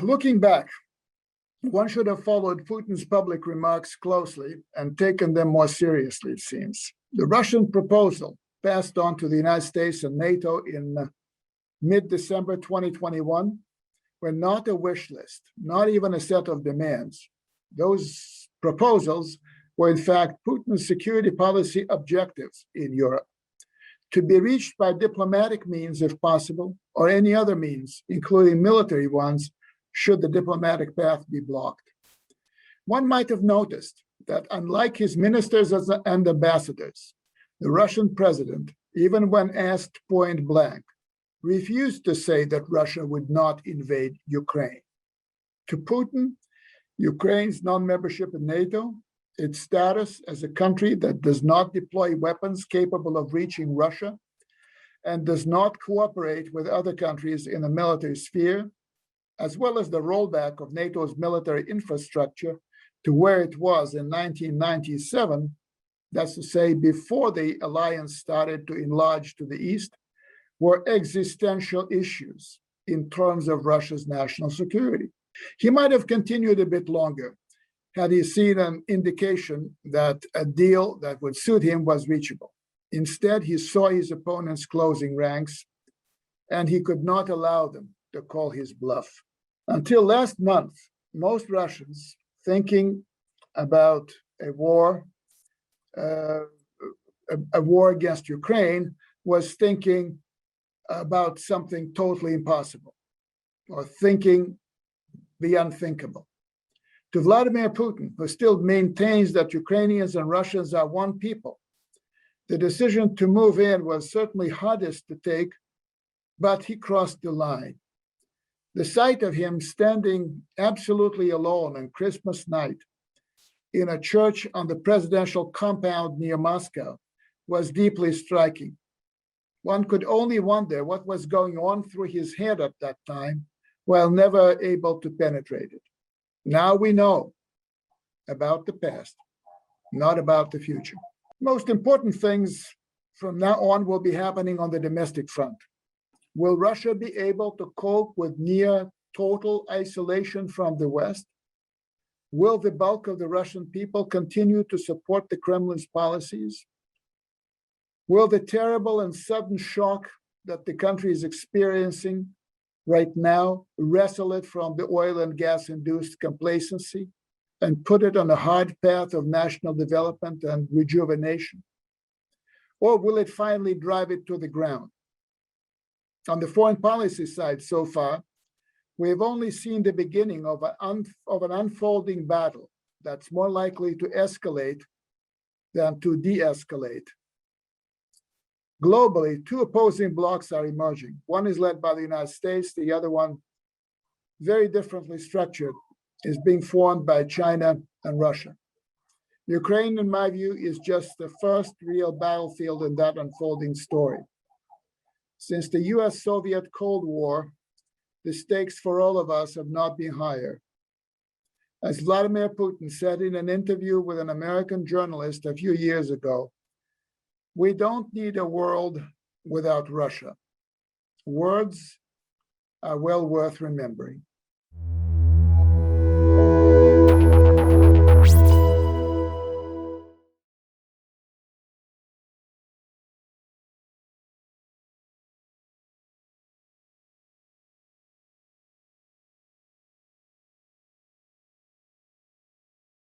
Looking back, one should have followed Putin's public remarks closely and taken them more seriously, it seems. The Russian proposal passed on to the United States and NATO in mid-December 2021 were not a wish list, not even a set of demands. Those proposals were, in fact, Putin's security policy objectives in Europe, to be reached by diplomatic means if possible, or any other means, including military ones, should the diplomatic path be blocked. One might have noticed that unlike his ministers and ambassadors, the Russian president, even when asked point blank, refused to say that Russia would not invade Ukraine. To Putin, Ukraine's non-membership in NATO, its status as a country that does not deploy weapons capable of reaching Russia and does not cooperate with other countries in the military sphere, as well as the rollback of NATO's military infrastructure to where it was in 1997, that's to say, before the alliance started to enlarge to the east, were existential issues in terms of Russia's national security. He might have continued a bit longer had he seen an indication that a deal that would suit him was reachable. Instead, he saw his opponents closing ranks, and he could not allow them to call his bluff. Until last month, most Russians thinking about a war against Ukraine was thinking about something totally impossible or thinking the unthinkable. To Vladimir Putin, who still maintains that Ukrainians and Russians are one people, the decision to move in was certainly hardest to take, but he crossed the line. The sight of him standing absolutely alone on Christmas night in a church on the presidential compound near Moscow was deeply striking. One could only wonder what was going on through his head at that time, while never able to penetrate it. Now we know about the past, not about the future. Most important things from now on will be happening on the domestic front. Will Russia be able to cope with near total isolation from the West? Will the bulk of the Russian people continue to support the Kremlin's policies? Will the terrible and sudden shock that the country is experiencing right now wrestle it from the oil and gas-induced complacency and put it on a hard path of national development and rejuvenation? Or will it finally drive it to the ground? On the foreign policy side so far, we have only seen the beginning of an unfolding battle that's more likely to escalate than to de-escalate. Globally, two opposing blocs are emerging. One is led by the United States, the other one, very differently structured, is being formed by China and Russia. Ukraine, in my view, is just the first real battlefield in that unfolding story. Since the US-Soviet Cold War, the stakes for all of us have not been higher. As Vladimir Putin said in an interview with an American journalist a few years ago, we don't need a world without Russia. Words are well worth remembering.